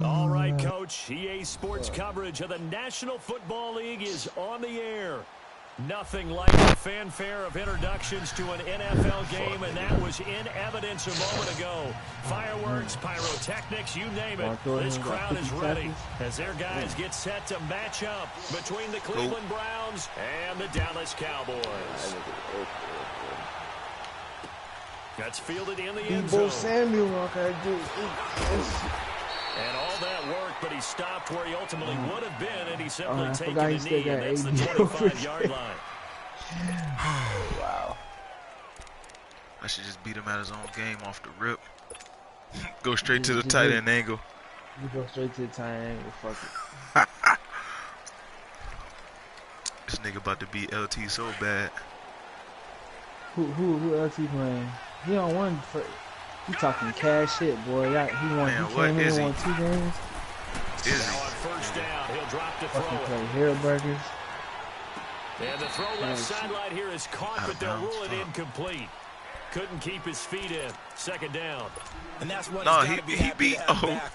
All right, Coach. EA Sports coverage of the National Football League is on the air. Nothing like the fanfare of introductions to an NFL game, and that was in evidence a moment ago. Fireworks, pyrotechnics, you name it. This crowd is ready as their guys get set to match up between the Cleveland Browns and the Dallas Cowboys. That's fielded in the end zone. Samuel, and all that work, but he stopped where he ultimately would have been, and he simply taken a knee, and that's the 25-yard line. Wow. I should just beat him at his own game off the rip. Go straight to the tight end angle. You go straight to the tight end angle, fuck it. This nigga about to beat LT so bad. Who LT playing? He on one for... You talking cash shit, boy. He won. Man, he came in and won 2 games. Now on first down, he'll drop to throw it. Play Hair Burgers. And the throw left sideline here is caught, but they'll rule it incomplete. Couldn't keep his feet in. Second down. And that's when he beat.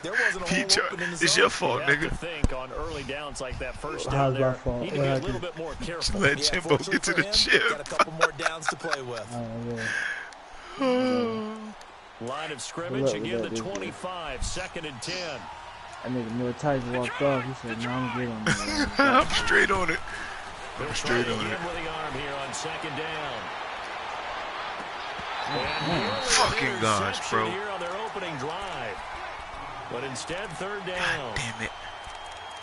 It's your fault, nigga. To think on early downs like that first down there, he need to be a little bit more careful. Let Jimbo get to the chip. Got a couple more downs to play with. Line of scrimmage, again the 25, 2nd and 10. I made a Miller Tyson walked off. He said, no, I'm good on that. I'm straight on it. I'm straight on it. With the arm here on 2nd down. Fucking gosh, bro. Here on their opening drive. But instead, 3rd down. God damn it.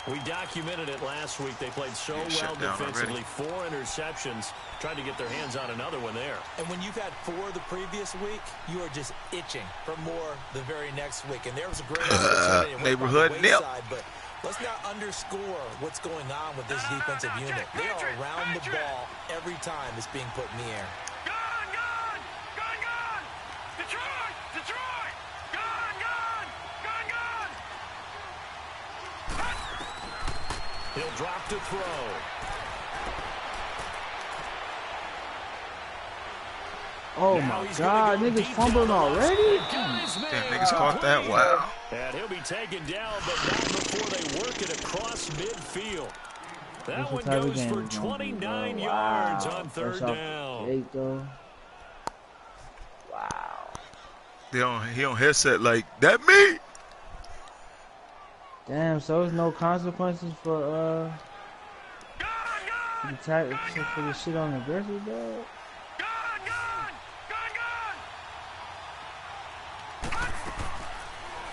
We documented it last week. They played so well defensively. 4 interceptions. Tried to get their hands on another one there. And when you've had 4 the previous week, you are just itching for more the very next week. And there was a great opportunity. Neighborhood nip. But let's not underscore what's going on with this defensive unit. They are around the ball every time it's being put in the air. He'll drop to throw. Oh my God, niggas fumbling already? Damn, niggas caught that. Wow. And he'll be taken down, but not before they work it across midfield. That one goes for 29 yards on 3rd down. Wow. He on headset like, that me? Damn, so there's no consequences for the shit on the aggressive dog?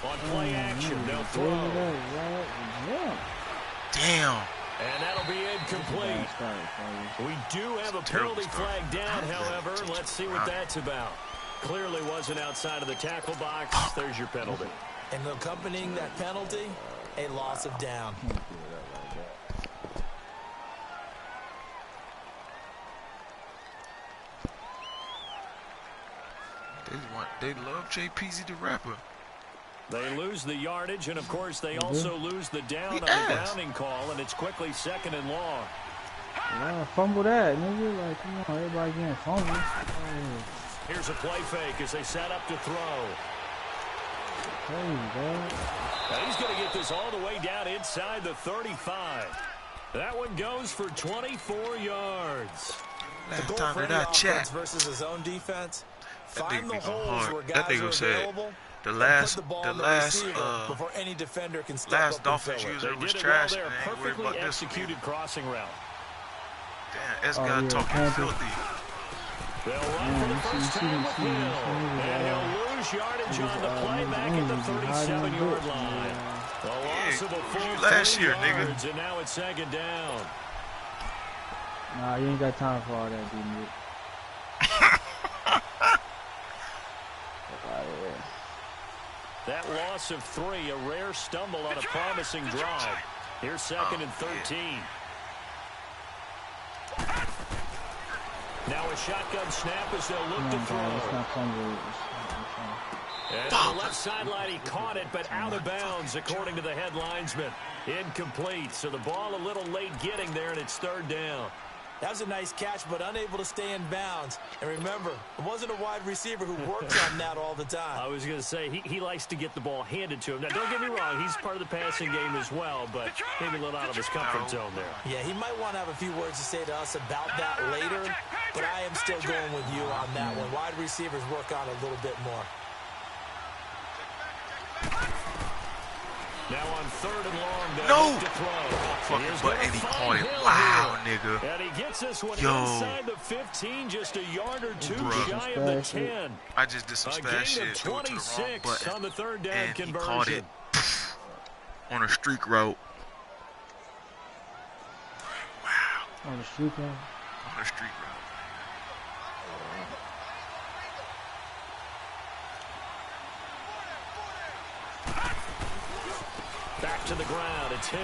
On play action, they'll throw. Damn. And that'll be incomplete. We do have a penalty flag down, however. Let's see what that's about. Clearly wasn't outside of the tackle box. There's your penalty. And accompanying that penalty, a loss of down. They love JPZ the rapper. They lose the yardage, and of course they also lose the down on the grounding call, and it's quickly 2nd and long. Yeah, fumble that, nigga. Like, come on, everybody getting fumbled. Here's a play fake as they set up to throw. Now he's going to get this all the way down inside the 35. That one goes for 24 yards. Last time that I checked versus his own defense. That nigga be going hard. That nigga said the last before any defender can last Dolphins user was trash. Well, perfectly executed crossing route. Damn, S guy talking filthy. They'll run for the first time with Hill, and he'll lose yardage on the play back at the 37-yard line. The loss of a full last year, yards, and now it's 2nd down. Nah, you ain't got time for all that, dude. That loss of 3, a rare stumble on a promising drive. Here's 2nd and 13. Now a shotgun snap as they'll look to throw. And on the left sideline, he caught it, but out of bounds, according to the head linesman. Incomplete, so the ball a little late getting there, and it's 3rd down. That was a nice catch, but unable to stay in bounds. And remember, it wasn't a wide receiver who works on that all the time. I was going to say, he likes to get the ball handed to him. Now, don't get me wrong, he's part of the passing game as well, but maybe a little out of his comfort zone there. Yeah, he might want to have a few words to say to us about that later, but I am still going with you on that one. Wide receivers work on it a little bit more. Now on 3rd and long, no! to throw. Fucking butt, and he caught it. Wow, nigga. And he gets this one Yo. inside the 15 just a yard or two shy of the 10. I just did some spaz shit. Threw it to the wrong button. On the 3rd down and conversion. he caught it on a streak route. Wow. On the street route? On a streak route. Back to the ground. It's Hill.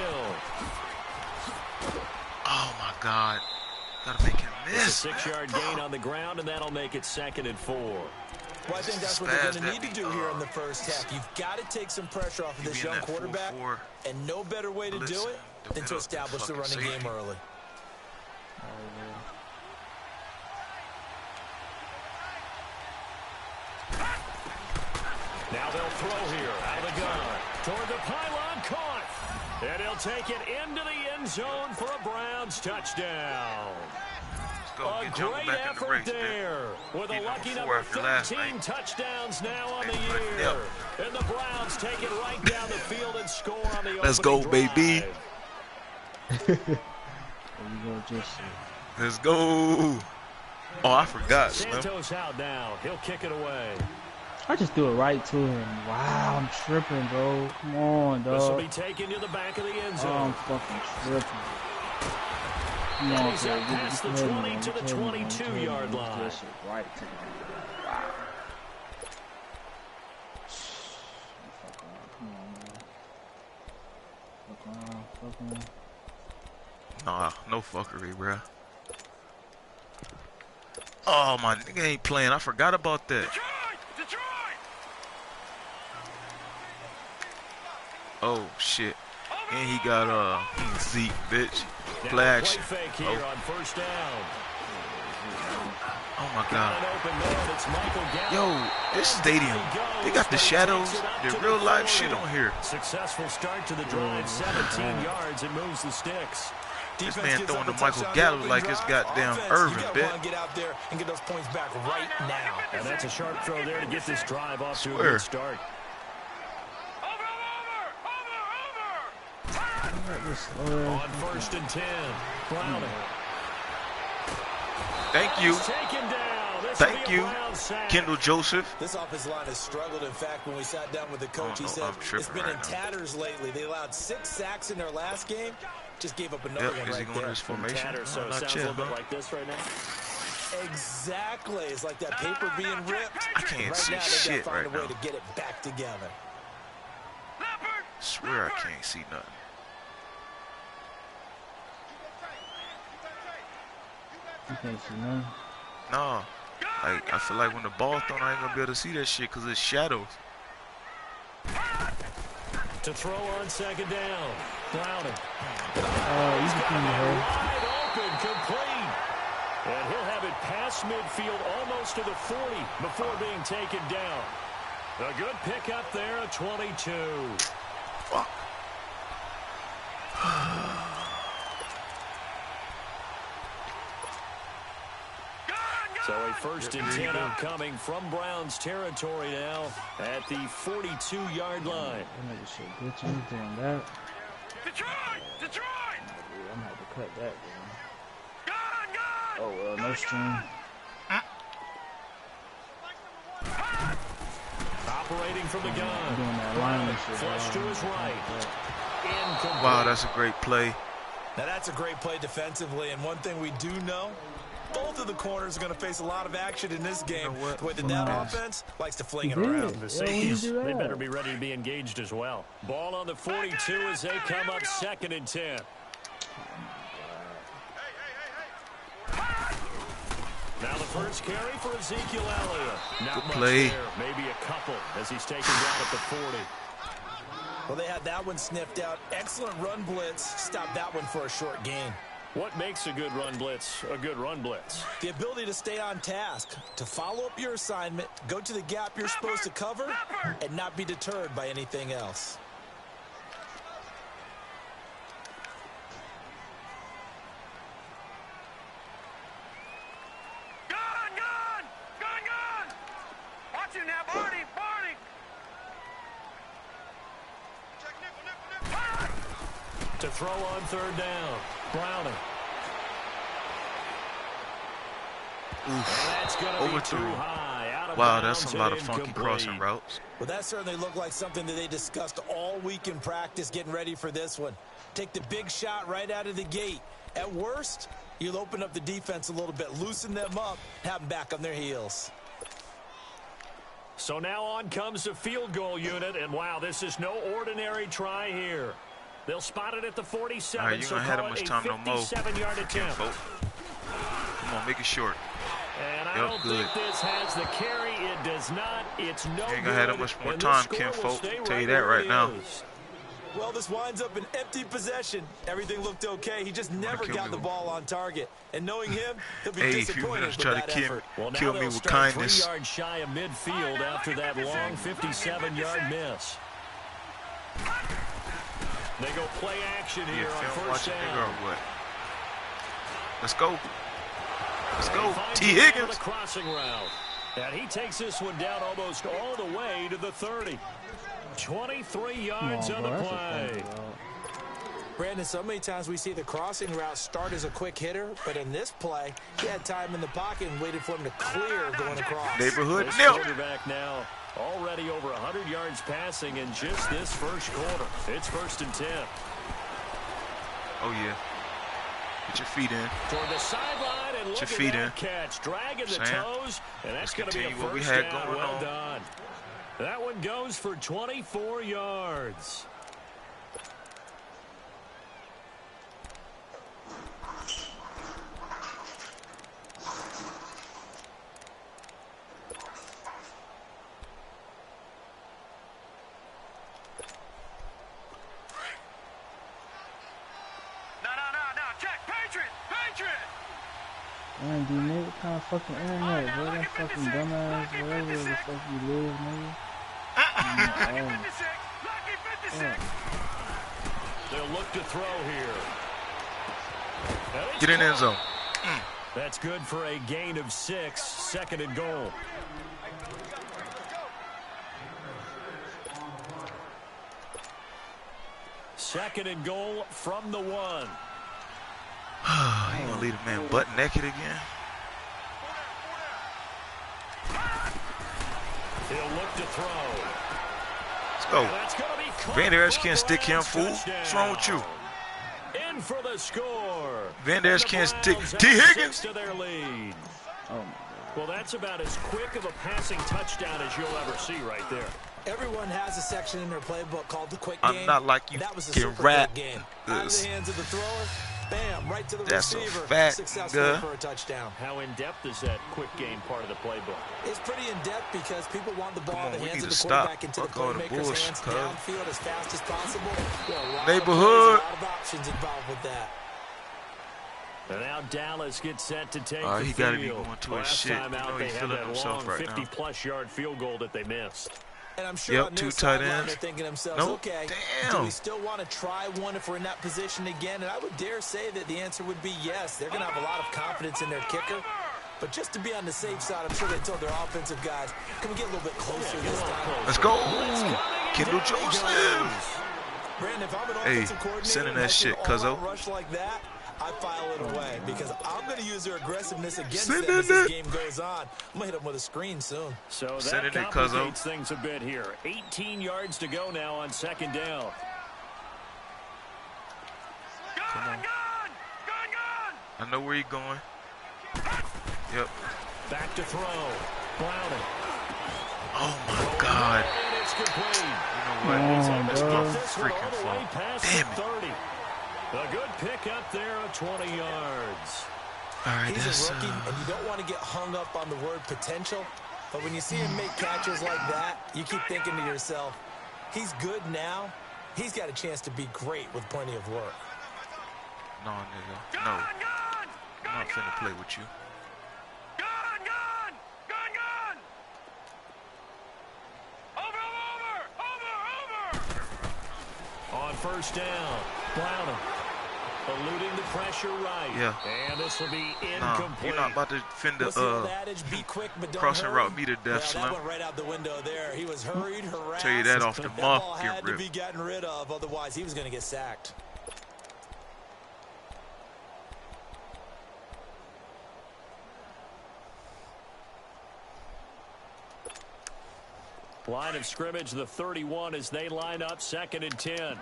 Oh, my God. Gotta make him miss. It's a 6-yard gain on the ground, and that'll make it 2nd and 4. Well, I think that's what they're going to need to do here in the first half. You've got to take some pressure off of this young quarterback, and no better way to do it than to establish the running game early. Now they'll throw here out of the gun. Toward the pylon, caught. And he'll take it into the end zone for a Browns touchdown. A great effort there with a lucky number 13 touchdowns now on the year. And the Browns take it right down the field and score on the Let's go, baby. Let's go. Oh, I forgot. Santos out now. He'll kick it away. I just threw it right to him. Wow, I'm tripping, bro. Come on, dog. This will be taken to the back of the end zone. Oh, I'm fucking tripping. Come on, He's up past the 20 to the 22-yard line. Right to him. Wow. Come on, man. Nah, no fuckery, bruh. Oh, my nigga ain't playing. I forgot about that. Oh, shit. And he got, Zeke, bitch. Play action. Fake here on 1st down. Oh, my God. Yo, this stadium, they got the shadows, the real-life shit on here. Successful start to the drive, 17 yards, and moves the sticks. This man throwing to Michael Gallup like it's goddamn Irvin, bitch. Get out there and get those points back right now. And that's a sharp throw there to get this drive off to a good start. On 1st and 10, Browning. Thank you. Thank you, Kendall Joseph. This offensive line has struggled. In fact, when we sat down with the coach, he said it's been in tatters lately. They allowed 6 sacks in their last game. Just gave up another one Is he right going to there. his formation? Tatters, so it sounds a little bit like this right now. Exactly. It's like that paper being ripped. I can't see shit right now. Find a way to get it back together. Swear I can't see nothing. You can't see nothing. No. Like, I feel like when the ball thrown, I ain't going to be able to see that shit because it's shadows. To throw on 2nd down. Browning. Wide open, complete. And he'll have it past midfield almost to the 40 before being taken down. A good pickup there, a 22. Fuck. So a 1st and 10 upcoming from Browns territory now at the 42-yard line. I'm doing that. I'm gonna have to cut that. Oh well, no string. Operating from the gun. Doing that line Flush to his right. Incomplete. Wow, that's a great play. Now that's a great play defensively, and one thing we do know, both of the corners are going to face a lot of action in this game. You know what? The way that offense likes to fling it around. The safeties, they better be ready to be engaged as well. Ball on the 42 as they come up 2nd and 10. Now the first carry for Ezekiel Elliott. Not much there, maybe a couple as he's taken down at the 40. Well, they had that one sniffed out. Excellent run blitz. Stopped that one for a short gain. What makes a good run blitz a good run blitz? The ability to stay on task, to follow up your assignment, go to the gap you're supposed to cover, and not be deterred by anything else. Watch him now, Barney. To throw on third down, Browning. That's going to be too high. Out of wow, bounds, that's a lot of funky incomplete. crossing routes. Well, that certainly looked like something that they discussed all week in practice, getting ready for this one. Take the big shot right out of the gate. At worst, you'll open up the defense a little bit, loosen them up, have them back on their heels. So now on comes the field goal unit, and wow, this is no ordinary try here. They'll spot it at the 47. All right, you so don't have that much time no more. 57-yard attempt. Come on, make it short. And I don't think this has the carry. It does not. It's no good. You ain't gonna have that much more time, Kinfolk. Tell you that right now. Well, this winds up an empty possession. Everything looked okay. He just never got the ball on target. And knowing him, he'll be disappointed with that effort. Well, kill me with kindness. 3 yards shy of midfield after that long 57-yard miss. They go play action here on first down. Let's go. Let's go. T. Higgins. The crossing route. And he takes this one down almost all the way to the 30. 23 yards on the play. Brandon, so many times we see the crossing route start as a quick hitter, but in this play, he had time in the pocket and waited for him to clear going across. Neighborhood this nil. Quarterback now already over 100 yards passing in just this first quarter. It's 1st and 10. Oh, yeah. Get your feet in. Toward the sideline and look at that catch. Dragging the toes, and that's going to be a first down. Well done. That one goes for 24 yards. Man, D Nick, what kind of fucking internet, bro? That fucking dumbass, whatever the fuck you live, nigga. They'll look to throw here. Get in the end zone. That's good for a gain of 6. 2nd and goal. Second and goal from the 1. You gonna leave a man butt naked again? He'll look to throw. Let's go. Van Der Esch can't stick him, fool. What's wrong with you? In for the score. Van Der Esch can't stick T. Higgins. To their lead. Oh my God. Well, that's about as quick of a passing touchdown as you'll ever see right there. Everyone has a section in their playbook called the quick game. I'm not like you that was a can super rap game. this. Out of the hands of the thrower, bam, right to the That's receiver. A fact, successful for a touchdown. How in-depth is that quick game part of the playbook? It's pretty in-depth because people want the ball in the hands of the stop. quarterback into the playmaker's hands downfield as fast as possible. Neighborhood. A lot of options involved with that. And now Dallas gets set to take the he field. gotta be going to his Last shit. time out, You know they he's had feeling that himself long right now. 50-plus yard field goal that they missed. And I'm sure on their 2 tight sideline ends. they're thinking to themselves, Nope. okay, Damn. do we still want to try one if we're in that position again? And I would dare say that the answer would be yes. They're going to have a lot of confidence in their kicker. But just to be on the safe side, I'm sure they told their offensive guys, can we get a little bit closer this time? Let's go. Kendall Joseph. Brandon, if I'm an offensive coordinator, sending that shit, cuzzo. Rush like that, I file it away because I'm going to use their aggressiveness against them as this game goes on. I'm going to hit them with a screen soon. So that complicates things a bit here. 18 yards to go now on 2nd down. Come on. I know where you're going. Yep. Back to throw. Browning. Oh, my God. And it's complete. You know what? It's my freaking fault. Damn it. A good pick up there of 20 yards. All right, he's a rookie, and you don't want to get hung up on the word potential. But when you see him make catches like that, you keep thinking to yourself, he's good now. He's got a chance to be great with plenty of work. No, nigga. No. I'm not finna play with you. On first down, Browning eluding the pressure right. Yeah. And this will be incomplete. Nah, you're not about to defend the crossing route me to death, Slim. That went right out the window there. He was hurried, harassed. Tell you that off the That mark, ball get had to ripped. be gotten rid of, otherwise he was going to get sacked. Line of scrimmage, the 31 as they line up 2nd and 10.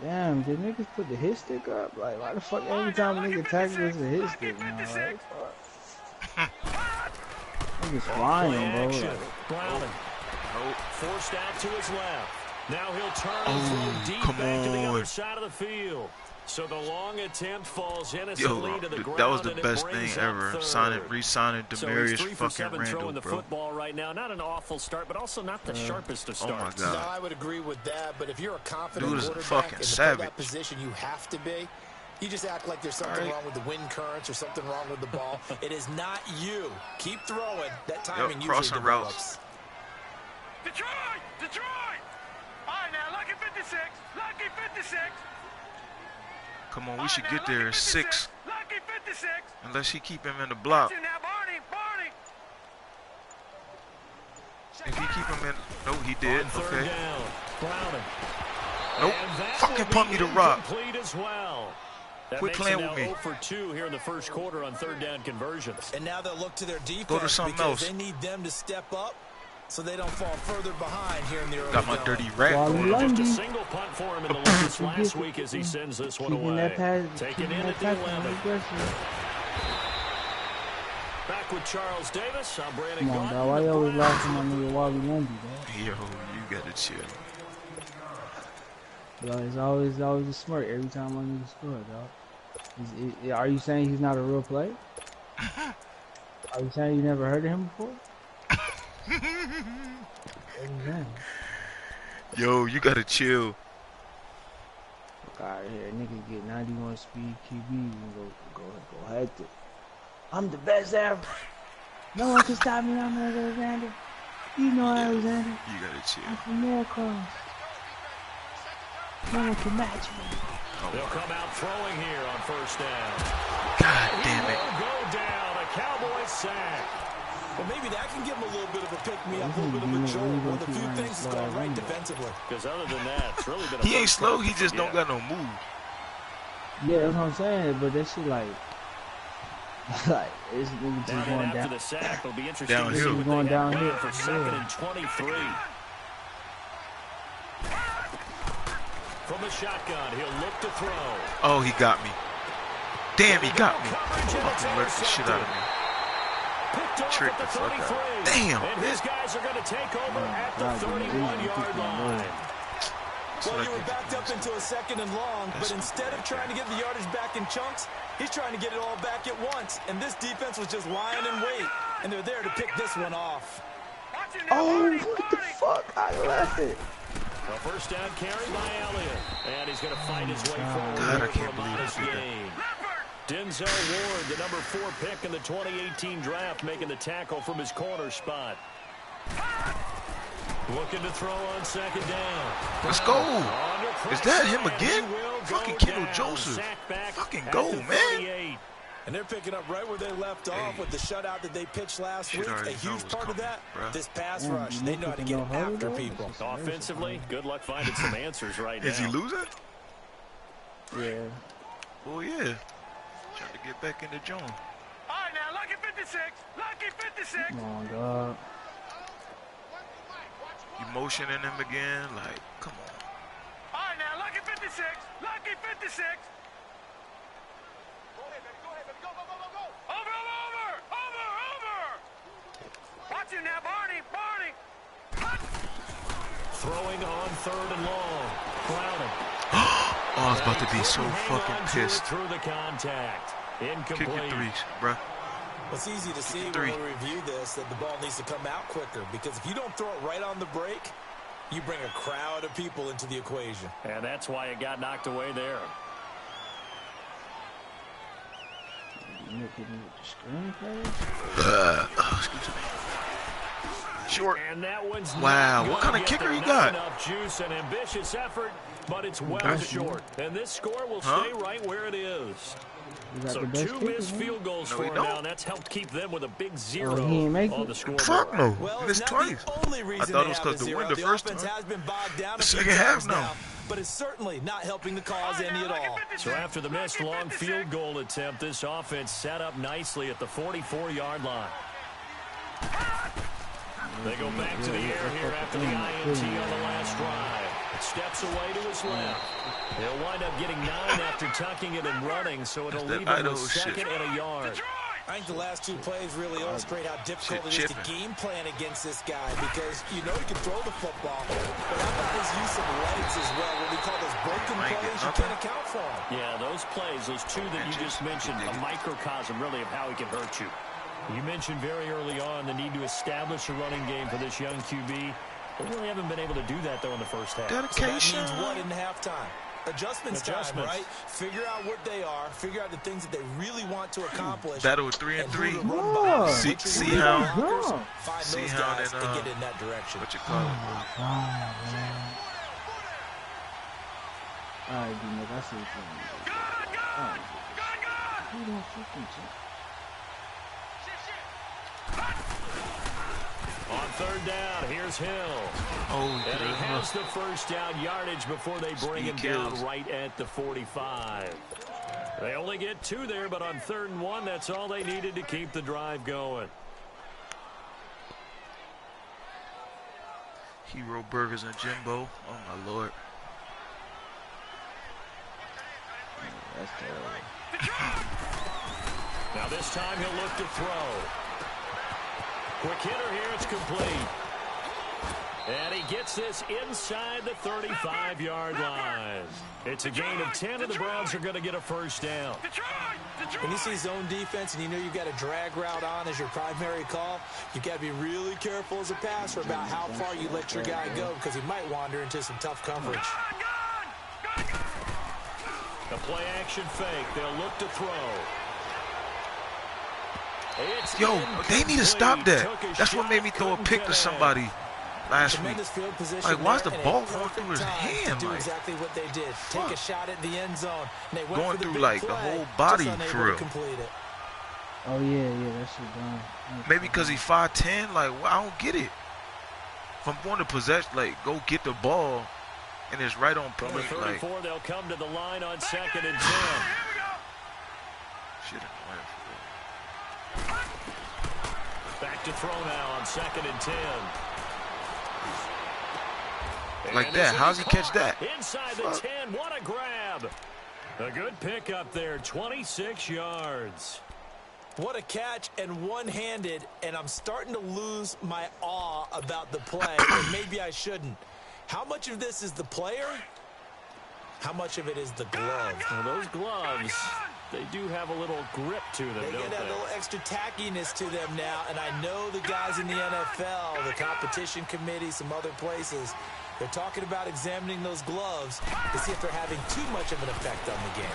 Damn, did niggas put the hit stick up? Like, why the fuck every time a nigga tackles us a hit stick now? Like, fuck. Niggas flying, bro. Like, Browning. Nope. Forced out to his left. Now he'll turn Oh, and throw deep come back to the other on. side of the field. So the long attempt falls innocently Yo, to the ground. that was the and it best thing brings up ever. third. Re-signing So Demarius he's 3 for 7 fucking throwing Randall, the bro. football right now. Not an awful start, but also not the sharpest of Oh my starts. God. No, I would agree with that, but if you're a confident Dude is a quarterback fucking and to play savage. that position you have to be, you just act like there's something wrong with the wind currents or something wrong with the ball. It is not you. Keep throwing. That timing usually crossing develops. routes. Detroit! Detroit! All right, now, lucky 56. Lucky 56. Come on, we should get there in 6. Lucky 56. Unless he keep him in the block. Now, Barney, Barney. If he keep him in, no, he did. On third Okay. down, Browning. Nope. And that Fucking will pump be me the rock. incomplete as well. That Quit makes playing it with now me. 0 for 2 here in the first quarter on third down conversions. And now they'll look to their defense Go to something because else. they need them to step up so they don't fall further behind here in the early Got my going. dirty rat Well, going. Lundy. Just a single punt for him in the Lucas last week as he sends this one keeping away. that pass, Taken keeping in that at the tackle 11. aggressive. Back with Charles Davis. I'm Brandon Come on, Gaudin. dog. Why you always laughing at me, Wally Lundy, dog? Yo, you gotta chill. Yo, it's always a smirk every time I need to score, dog. Are you saying he's not a real player? Are you saying you never heard of him before? What are you saying? Yo, you gotta chill. Fuck out of here. Niggas get 91 speed QB and go hectic. I'm the best ever. No one can stop me. I'm Alexander. You know Alexander. You gotta chill. I'm from Miracles. No one can match me. They'll come out throwing here on first down. God He damn it. will go down. A Cowboys sack. Well, maybe that can give them a little bit of a pick-me-up, a little bit of a jolt. One of the few things that's gone right defensively. Because other than that, it's really been a He ain't first slow, quarter he just don't forget. got no move. Yeah, that's what I'm saying. But that shit like it's nigga Now just that going after down. the sack, it'll be interesting Downhill. to see what Going they have downhill. planned for second and 23. From the shotgun, he'll look to throw. Oh, he got me. Damn, he got me. Coverage, and it's Fucking lurked the shit out of me. Picked off Trick at the the fuck 33. out. Damn. And his guys are going to take over at the 31-yard line. Well, you were backed up into a second and long, but instead of trying to get the yardage back in chunks, he's trying to get it all back at once. And this defense was just lying in wait, and they're there to pick this one off. Oh, what the fuck? I left it. A first down carry by Elliott. And he's going to fight his way forward God, I for can't a believe modest he did that. gain. Denzel Ward, the number 4 pick in the 2018 draft, making the tackle from his corner spot. Looking to throw on second down. Let's go. Under Is that him pressure, again? he will Fucking go Kendall down. Joseph. Sack back Fucking at go, the man. 38. And they're picking up right where they left off with the shutout that they pitched last Shit week. A already know huge what's part of coming, that, bruh. this pass Damn, rush. you They know how to niggas get know how to after do it? people. It's just Offensively, good luck finding some answers right now. Is he losing? Yeah. Well, yeah. Trying to get back in the zone. All right, now, lucky 56. Lucky 56. Come on, dog. You motioning him again? Like, come on. All right, now, lucky 56. Lucky 56. Over, over, over, over. Watch him now, Barney, Barney. Throwing on third and long. Browning. Oh, I was about to be so Hang fucking on to it pissed. through the contact. Kick Incomplete. your threes, bruh. It's easy to see when we review this that the ball needs to come out quicker, because if you don't throw it right on the break, you bring a crowd of people into the equation. And that's why it got knocked away there. Excuse me. Short. And that one's wow, what kind of kicker he got? Enough juice and ambitious effort, but it's well short. And this score will stay right where it is. So 2 missed field goals for him now, and that's helped keep them with a big 0 on the scoreboard. Fuck no. Well, Missed twice. I thought it was because the wind the first time. Has been bogged down the second half now, but it's certainly not helping the cause any at all. So after the missed long field goal attempt, this offense set up nicely at the 44-yard line. They go back to the air here after the INT on the last drive. Steps away to his left. He'll wind up getting 9 after tucking it and running, so it'll leave him with 2nd and a yard. I think the last 2 plays really illustrate how difficult it is to game plan against this guy, because you know he can throw the football, but how about his use of legs as well? What we call those broken plays, you can't account for them. Yeah, those plays, those 2 that you just mentioned, a microcosm really of how he can hurt you. You mentioned very early on the need to establish a running game for this young QB. They really haven't been able to do that, though, in the first half. Dedication. So that means what in halftime? Adjustments time, right? Figure out what they are. Figure out the things that they really want to accomplish. Battle with 3 and 3. See how guys and get in that direction. What you call it? All right, D-Nick, I see what you're doing. On 3rd down, here's Hill. And he has the first down yardage before they bring him down right at the 45. They only get 2 there, but on 3rd and 1, that's all they needed to keep the drive going. Hero Burgers and Jimbo. Oh, my Lord. That's terrible. Now this time he'll look to throw. Quick hitter here, it's complete. And he gets this inside the 35-yard line. It's a gain of 10, and the Browns are going to get a first down. When you see zone defense and you know you've got a drag route on as your primary call, you've got to be really careful as a passer about how far you let your guy go, because he might wander into some tough coverage. The play action fake. They'll look to throw. Yo, they need to stop that. That's what made me throw a pick to somebody last week. Like, why's the ball going through his hand? Do exactly what they did. Take a shot at the end zone. Going through like the whole body for real. Oh yeah, that shit done. Maybe because he's 5'10". Like, well, I don't get it. If I'm going to possess, like, go get the ball, and it's right on point. From the 34, like, they'll come to the line on 2nd and 10. Shit, Back to throw now on 2nd and 10. Like that. How's he catch that? Inside the 10. What a grab. A good pickup there. 26 yards. What a catch, and one-handed, and I'm starting to lose my awe about the play, and maybe I shouldn't. How much of this is the player? How much of it is the glove? Well, those gloves, they do have a little grip to them, They don't get a little extra tackiness to them now, and I know the guys in the NFL, the competition committee, some other places, they're talking about examining those gloves to see if they're having too much of an effect on the game.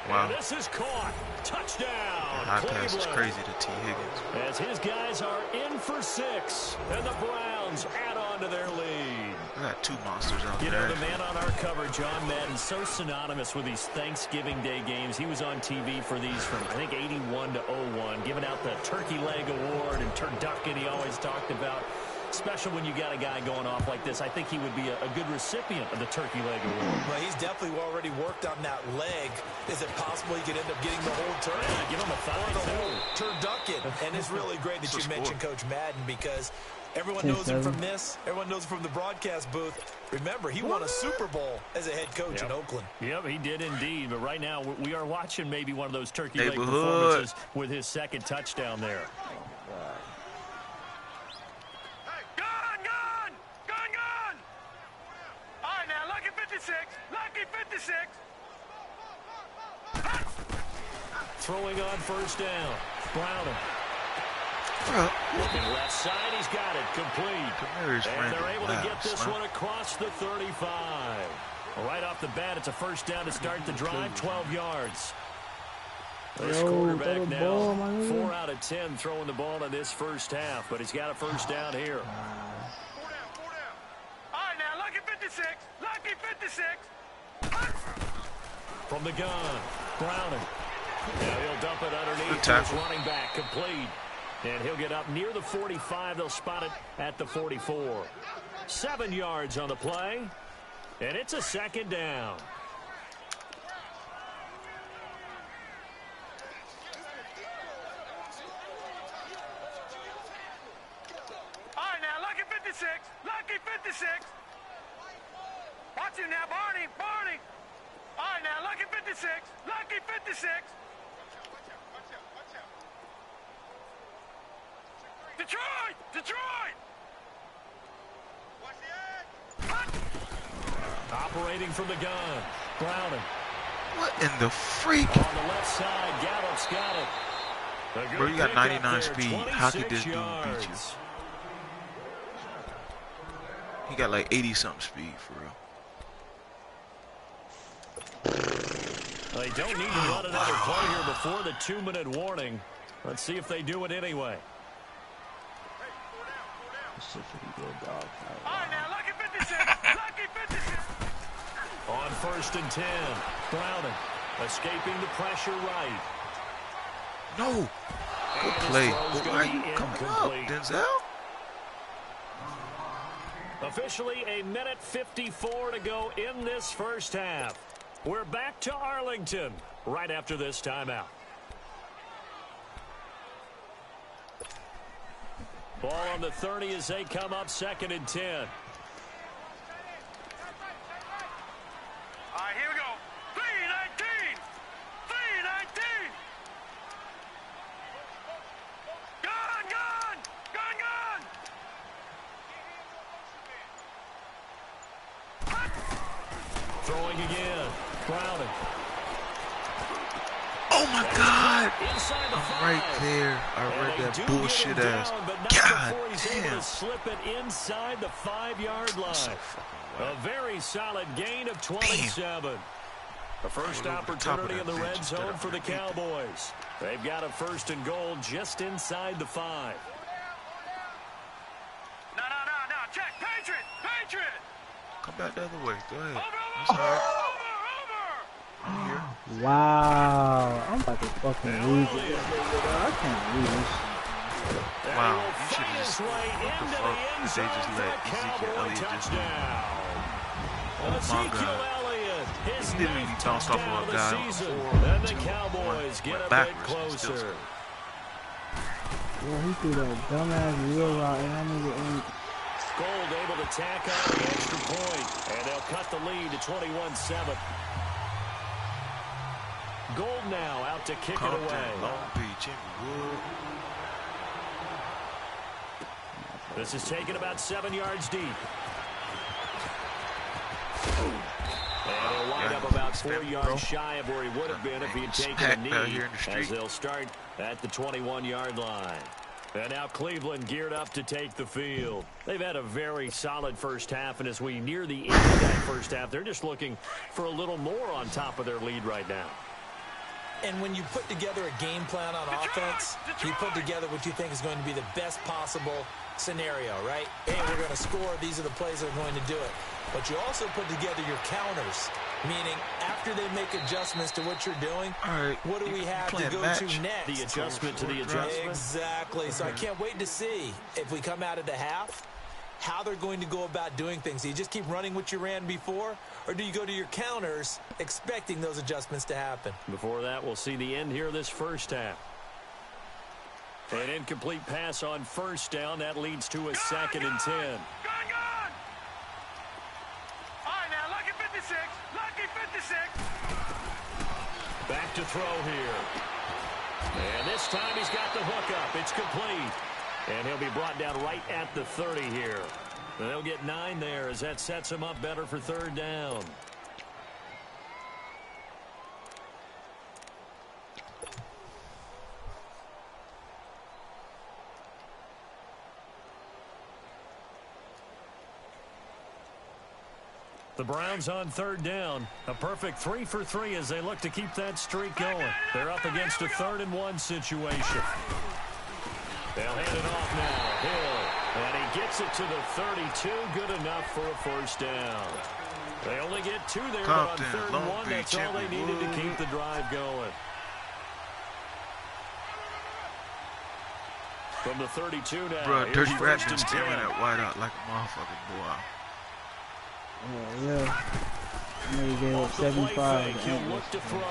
Wow. And this is caught. Touchdown. High pass is crazy to T. Higgins. As his guys are in for 6, and the Browns add on to their lead. I got 2 monsters out there. You know, the man on our cover, John Madden, so synonymous with these Thanksgiving Day games. He was on TV for these from, I think, 81 to 01, giving out the Turkey Leg Award and turducken he always talked about. Special when you got a guy going off like this. I think he would be a good recipient of the Turkey Leg Award. Well, he's definitely already worked on that leg. Is it possible he could end up getting the whole turkey? Yeah, give him a thigh, or the whole turducken. And it's really great that you mentioned Coach Madden, because everyone knows him from this. Everyone knows him from the broadcast booth. Remember, he won a Super Bowl as a head coach in Oakland. Yep, he did indeed. But right now, we are watching maybe one of those turkey leg performances with his 2nd touchdown there. throwing on first down. Browning. Looking left side, he's got it complete. And they're able to get this one across the 35. Right off the bat, it's a first down to start the drive, 12 yards. This quarterback now, 4 out of 10 throwing the ball in this first half, but he's got a first down here. 4 down. All right, now, lucky 56. Lucky 56. From the gun, Browning. Now he'll dump it underneath his running back, complete. And he'll get up near the 45. They'll spot it at the 44. 7 yards on the play. And it's a second down. All right, now, lucky 56. Lucky 56. Watch him now, Barney. Barney. All right, now, lucky 56. Lucky 56. Detroit! Detroit! Operating from the gun, Browning. What in the freak? On the left side, Gallup's got it. Bro, you got 99 speed. How could this dude beat you? He got like 80-something speed, for real. They don't need to run another play here before the 2-minute warning. Let's see if they do it anyway. All right, now, lucky 56. Lucky 56. On first and 10, Browning escaping the pressure right. No. Good play. Why are you coming up, Denzel? Officially a minute 54 to go in this first half. We're back to Arlington right after this timeout. Ball on the 30 as they come up, 2nd and 10. All right, here we go. 3-19. 3-19. Gun, gun. Gun, gun. Throwing again. Browning. Oh my God! I'm right there. I read that bullshit ass. God damn! Slip it inside the 5-yard line. A very solid gain of 27. The first opportunity in the red zone for the Cowboys. They've got a 1st and goal just inside the 5. No. Check. Patriot. Patriot. Come back the other way. Go ahead. Over. That's all right. Over. I'm here. Wow, I'm about to fucking lose it. I can't believe this shit. Wow, you should have just. What the fuck did they just let Ezekiel Elliott just do? Oh my God. He literally bounced off of a guy on 4, 2, 1, went backwards and still scored. Yeah, he threw that dumbass wheel route and that nigga ain't. Gold able to tack on the extra point, and they'll cut the lead to 21-7. Gold now out to kick it away. Long Beach, This is taken about 7 yards deep. And he'll wind up about 4 yards shy of where he would have been if he had taken a knee, as they'll start at the 21-yard line. And now Cleveland geared up to take the field. They've had a very solid first half, and as we near the end of that first half, they're just looking for a little more on top of their lead right now. And when you put together a game plan on offense, you put together what you think is going to be the best possible scenario, right? Hey, we're going to score. These are the plays that are going to do it. But you also put together your counters, meaning after they make adjustments to what you're doing, what do we have to go to next? The adjustment to the adjustment. Exactly. So I can't wait to see if we come out of the half, how they're going to go about doing things. Do you just keep running what you ran before, or do you go to your counters expecting those adjustments to happen? Before that, we'll see the end here of this first half. An incomplete pass on first down. That leads to a 2nd and 10. Gun! All right, now, lucky 56. Lucky 56. Back to throw here. And this time he's got the hook up. It's complete. And he'll be brought down right at the 30 here. And they'll get 9 there as that sets him up better for 3rd down. The Browns on third down. A perfect 3 for 3 as they look to keep that streak going. They're up against a 3rd-and-1 situation. They'll hand it off now. Hill. And he gets it to the 32. Good enough for a first down. They only get 2 there, but on 3rd-and-1, that's all they needed to keep the drive going. From the 32 now. Bro, Dirty Rat been staring that white out like a motherfucking boy. Yeah. I know he gave up 75. He'll look to throw.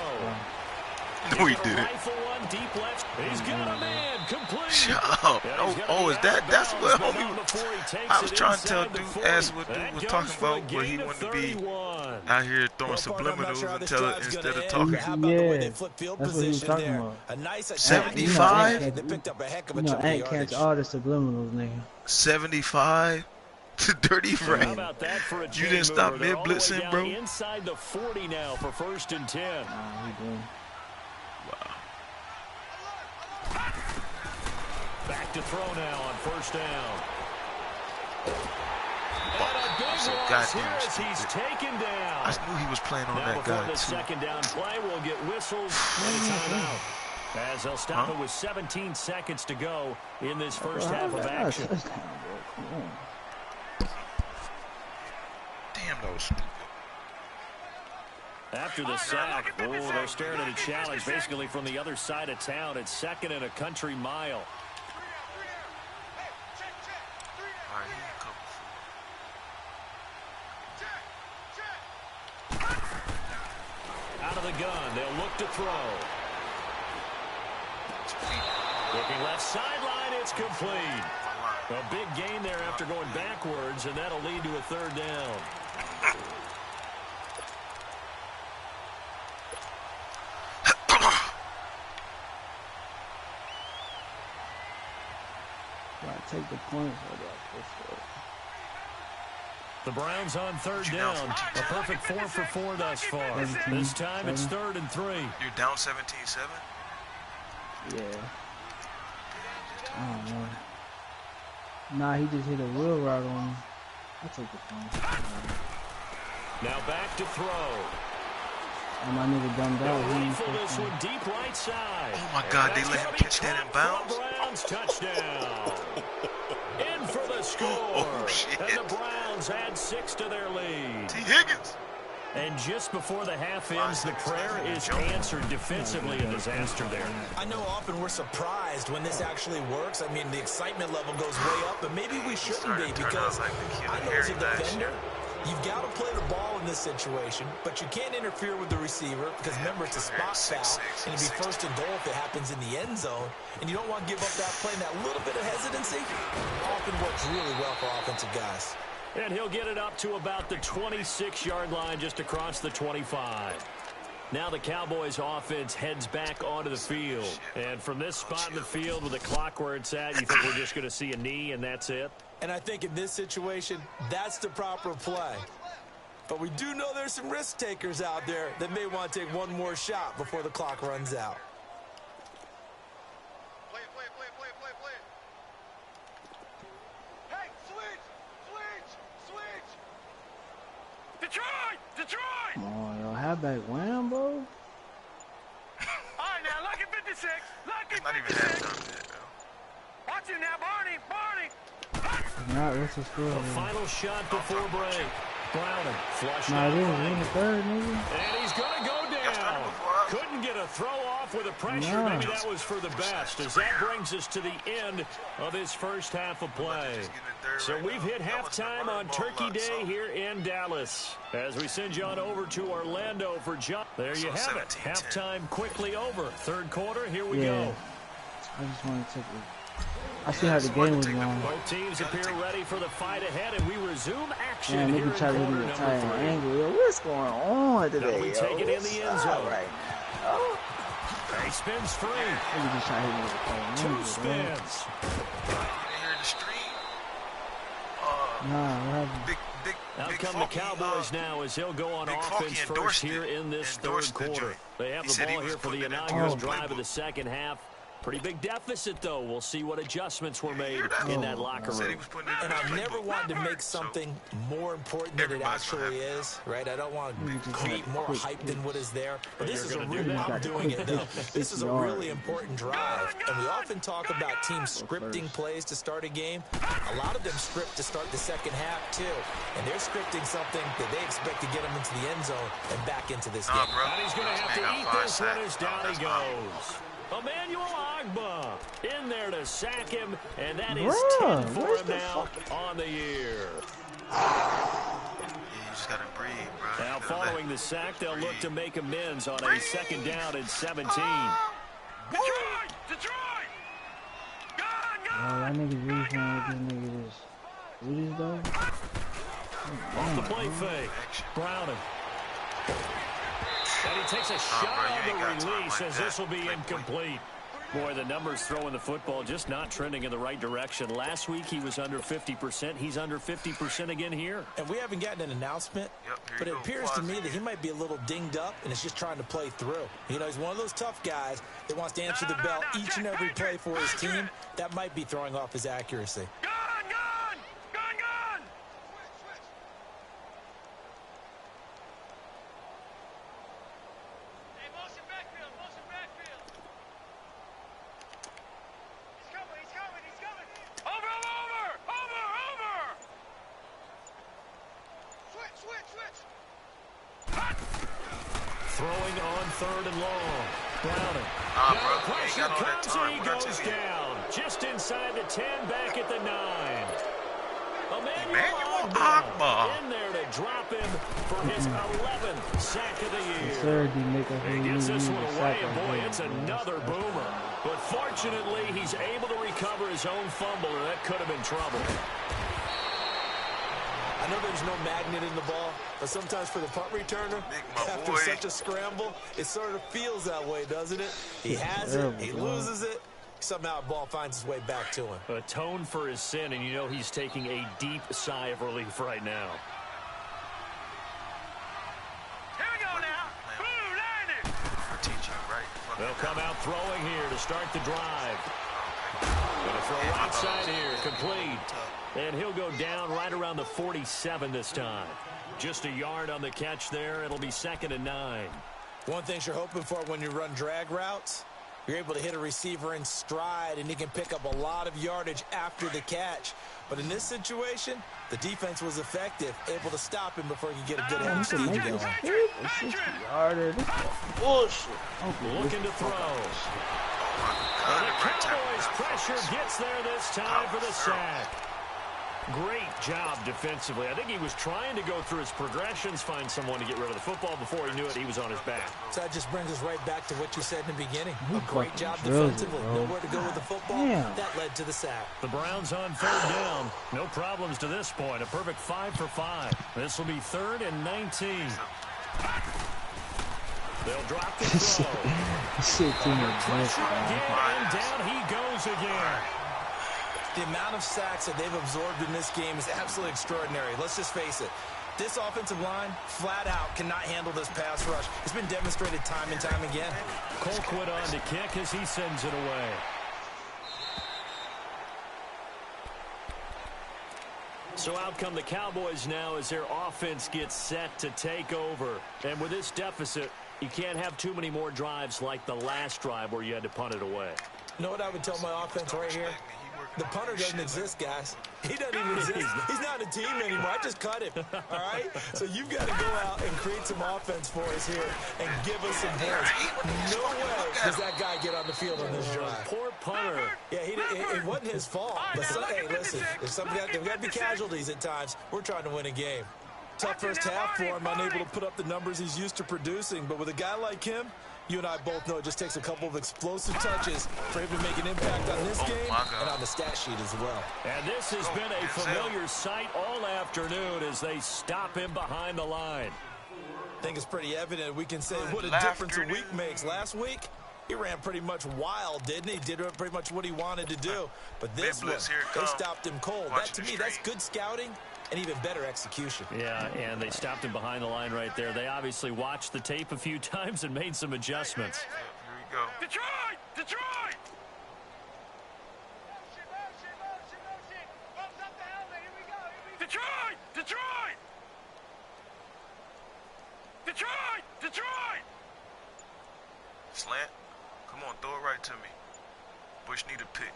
No, he didn't. He's got a man complete. Shut up. Oh, is that's what homie I was trying to tell dude, ask what dude was talking about, where he wanted to be out here throwing subliminals instead of talking. Yeah, that's what he was talking about. 75? You know, Ant catch all the subliminals, nigga. 75? Dirty Rat. You didn't stop mid-blitzing, bro? Inside the 40 now for 1st and 10. He did. Back to throw now on 1st down. And a big So loss goddamn here as he's stupid. taken down. I knew he was playing on Now that before guy, the too. 2nd down play, we'll get whistles and a timeout. As they'll stop it with 17 seconds to go in this first half of action. Damn, that was stupid. After the sack, they're staring at a challenge basically from the other side of town. It's 2nd and a country mile. All right, he can cover Out of the gun, they'll look to throw. Looking left sideline, it's complete. A big gain there after going backwards, and that'll lead to a 3rd down. Take the points. The Browns on 3rd down. A perfect 4 for 4 thus far. This time it's 3rd and 3. You're down 17-7? Yeah. I don't know. Nah, he just hit a wheel route on me. I'll take the points. Now back to throw. And my nigga dumbed out. Rifle this one deep right side. Oh my God, they let him catch that in bounds? Browns touchdown. In for the score. Oh, shit. And the Browns add 6 to their lead. T. Higgins. And just before the half ends, the prayer is answered defensively. A disaster there. I know often we're surprised when this actually works. I mean, the excitement level goes way up, but maybe we shouldn't be because I know as a defender, you've got to play the ball in this situation, but you can't interfere with the receiver because remember, it's a spot foul, and it'll be 1st and goal if it happens in the end zone, and you don't want to give up that play, and that little bit of hesitancy often works really well for offensive guys. And he'll get it up to about the 26-yard line just across the 25. Now the Cowboys offense heads back onto the field. And from this spot in the field with the clock where it's at, you think we're just going to see a knee and that's it? And I think in this situation, that's the proper play. But we do know there's some risk takers out there that may want to take one more shot before the clock runs out. Hey, switch! Detroit! Detroit! Come on, yo. Halfback wham, bro. All right, now, lucky 56. Lucky It's not even 56. halftime yet, though. Watch it now, Barney. Barney. Not what's the score? The final shot before break. Browning flushed Nah, out this is right. in the 3rd, nigga. And he's going to go down. Couldn't get a throw off with the pressure. No. Maybe that was for the best, as that brings us to the end of this first half of play. So we've hit halftime on Turkey Day here in Dallas. As we send you on over to Orlando for John. There you have it. Halftime quickly over. 3rd quarter, here we go. I just want to take it. I see how the game was going. Both teams appear ready for the fight ahead, and we resume action Man, here nigga in try to quarter hit me number a tight 3. angle. Yo, what's going on today? Now we take it in the end zone. Right now. He spins free. Nigga just try to hit me with a tight angle. 2 spins. Here in the street. Nah, what happened? Big Out Big come the Funky, Cowboys now as he'll go on Big offense Funky first endorsed here it. in this Endorsed 3rd the quarter. joint. They have He the said he ball was here for the putting it in inaugural his drive of playbook. the 2nd half. Pretty big deficit, though. We'll see what adjustments were made in that locker room. And I never wanted to make something more important than it actually is, right? I don't want to create more hype than what is there. But this is a really, I'm doing it, though. This is a really important drive. And we often talk about teams scripting plays to start a game. A lot of them script to start the second half, too. And they're scripting something that they expect to get them into the end zone and back into this game. And he's going to have to eat this one as down he goes. Emmanuel Agba in there to sack him, and that is 10 for him now on the year. Yeah, you just gotta breathe, bro. Now, following the sack, they'll look to make amends on a second down and 17. Detroit! Detroit! Gone, Oh, that nigga really trying to make this nigga do this though. Off the play fake. Browning. And he takes a shot on the release as this will be incomplete. Boy, the numbers throwing the football just not trending in the right direction. Last week he was under 50%. He's under 50% again here. And we haven't gotten an announcement, but it appears to me that he might be a little dinged up and is just trying to play through. You know, he's one of those tough guys that wants to answer the bell each and every play for his team. That might be throwing off his accuracy. gone, gone! Gone, gone! Hey, motion backfield, motion backfield. He's coming, he's coming, he's coming. Over, over, over, over! Switch, switch, switch! Throwing on third and long. Browning. Nah, Now bro, the you ain't pressure got all that comes time. and he What I goes tell you? down. Just inside the 10, back at the 9. Emmanuel Agba Agba. in there to drop him for his 11th sack of the year. Sir, he make a He gets this one away, sack and boy, like it's that. another boomer. But fortunately, he's able to recover his own fumble, or that could have been trouble. I know there's no magnet in the ball, but sometimes for the punt returner, after such a scramble, it sort of feels that way, doesn't it? He has it, he loses it, somehow the ball finds its way back to him. Atone for his sin, and you know he's taking a deep sigh of relief right now. Here we go now. Blue landed. For teaching, right? They'll come out throwing here to start the drive. Going to throw right side here, complete. And he'll go down right around the 47 this time. Just a yard on the catch there. It'll be 2nd and 9. One thing you're hoping for when you run drag routes, you're able to hit a receiver in stride, and he can pick up a lot of yardage after the catch. But in this situation, the defense was effective, able to stop him before he could get a good head speed going. It's 60-yarder. This is bullshit. Looking to throw. And the Cowboys pressure gets there this time for the sack. Great job defensively. I think he was trying to go through his progressions, find someone to get rid of the football. Before he knew it, he was on his back. So that just brings us right back to what you said in the beginning. A great job defensively. Nowhere to go with the football. That led to the sack. The Browns on 3rd down. No problems to this point. A perfect 5 for 5. This will be 3rd and 19. They'll drop the throw. Pressure again, and down he goes again. The amount of sacks that they've absorbed in this game is absolutely extraordinary. Let's just face it. This offensive line, flat out, cannot handle this pass rush. It's been demonstrated time and time again. Colquitt on to kick as he sends it away. So out come the Cowboys now as their offense gets set to take over. And with this deficit, you can't have too many more drives like the last drive where you had to punt it away. You know what I would tell my offense right here? The punter doesn't exist, guys. He doesn't even exist. He's not a team anymore. I just cut him, all right? So you've got to go out and create some offense for us here and give us some points. No way does that guy get on the field on this drive. Poor punter. Yeah, it wasn't his fault. But hey, listen, there's got to be casualties at times. We're trying to win a game. Tough first half for him, unable to put up the numbers he's used to producing. But with a guy like him, you and I both know it just takes a couple of explosive touches for him to make an impact on this game and on the stat sheet as well. And this has been a familiar sight all afternoon as they stop him behind the line. I think it's pretty evident. We can say what a difference a week makes. Last week, he ran pretty much wild, didn't he? Did pretty much what he wanted to do. But this one, they stopped him cold. That, to me, that's good scouting and even better execution. Yeah, and they stopped him behind the line right there. They obviously watched the tape a few times and made some adjustments. Here we go. Detroit! Detroit! it to me. Bush need a pick.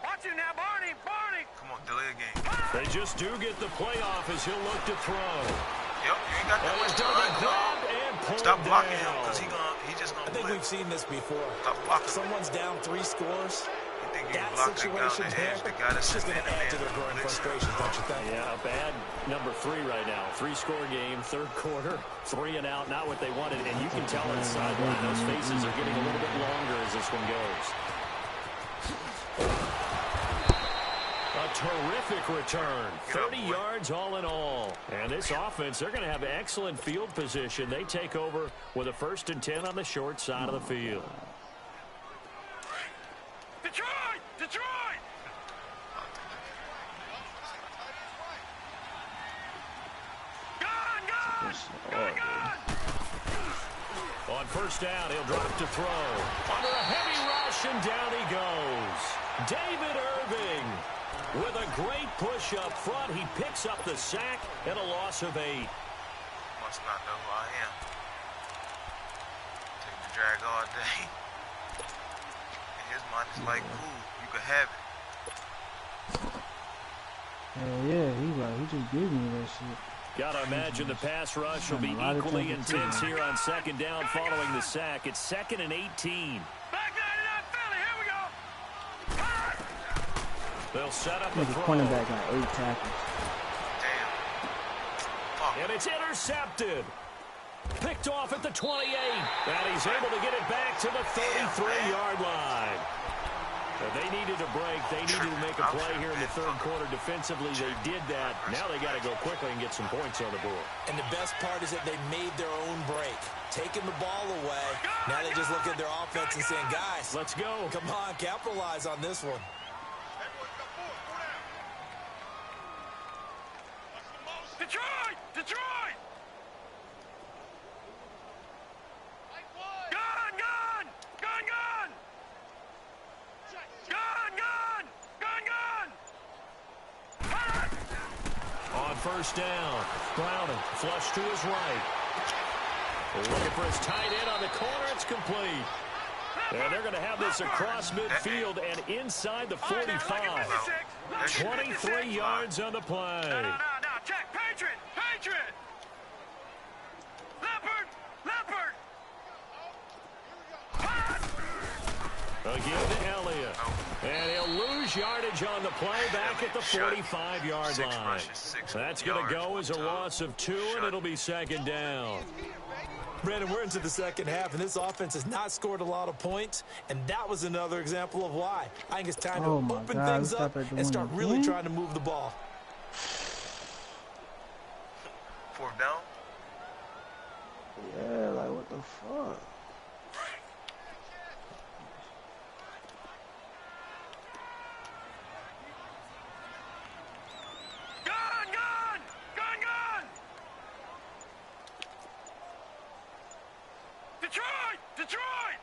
Watch him now, Barney. Barney. Come on, delay a game. They just do get the playoff as he'll look to throw. Yep, you ain't got that much time, dog. Stop blocking him, because he just gonna I think we've seen this before. Stop blocking. Someone's down 3 scores. You think you That can block that guy on situation the there, edge? The guy that's it's just sitting going in to the add to man. their growing frustrations, don't you think? Yeah, a bad number 3 right now. 3-score game, third quarter, 3 and out, not what they wanted. And you can tell on the sideline, those faces are getting a little bit longer as this one goes. A terrific return. 30 yards all in all. And this offense, they're going to have excellent field position. They take over with a 1st and 10 on the short side of the field. Detroit! Detroit! Gone! Gone! Gone! Gone! On 1st down, he'll drop to throw. Under a heavy rush, and down he goes. David Irving with a great push up front. He picks up the sack and a loss of 8. Must not know who I am. Take the drag all day. In his mind, it's like, cool, you can have it. Hell yeah, he just gave me that shit. Gotta imagine the pass rush will be equally intense here on 2nd down following the sack. It's 2nd and 18. Back 99 Philly, here we go! They'll set up a The throw. cornerback got 8 tackles. Damn. And it's intercepted. Picked off at the 28. And he's able to get it back to the 33-yard line. They needed a break. They needed to make a play here in the 3rd quarter. Defensively, they did that. Now they got to go quickly and get some points on the board. And the best part is that they made their own break. Taking the ball away. Now they just look at their offense and saying, guys, Let's go. come on, capitalize on this one. Detroit! Detroit! Gone! Gone! Gone! Gone! Gone! Gone! Gone! Gone! On 1st down, Browning flush to his right. Looking for his tight end on the corner. It's complete. And they're going to have this across midfield and inside the 45. 23 yards on the play. No. Check. Patriot! Patriot! Leopard! Leopard! Again to Elliott. And he'll lose yardage on the play back at the 45-yard line. That's going to go as a loss of 2, and it'll be 2nd down. Brandon, we're into the 2nd half, and this offense has not scored a lot of points, and that was another example of why. I think it's time to open things up and start really trying to move the ball. 4th down? Yeah, like what the fuck? Detroit!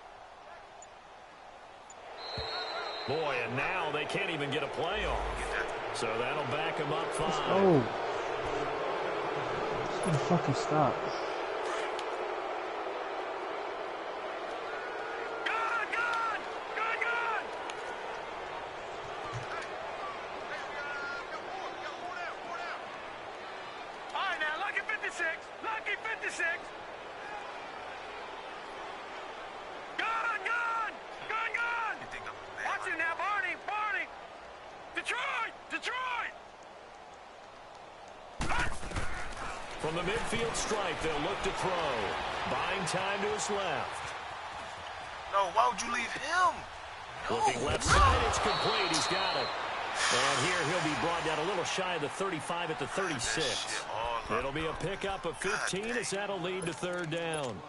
Boy, and now they can't even get a play off. So that'll back them up 5. Oh. It's gonna fucking stop. All right, now, lucky 56. Lucky 56. Watch him now, Barney! Detroit! From the midfield stripe, they'll look to throw. Buying time to his left. No, why would you leave him? Looking left side, it's complete. He's got it. And here he'll be brought down a little shy of the 35 at the 36. It'll be a pickup of 15 as that'll lead to 3rd down.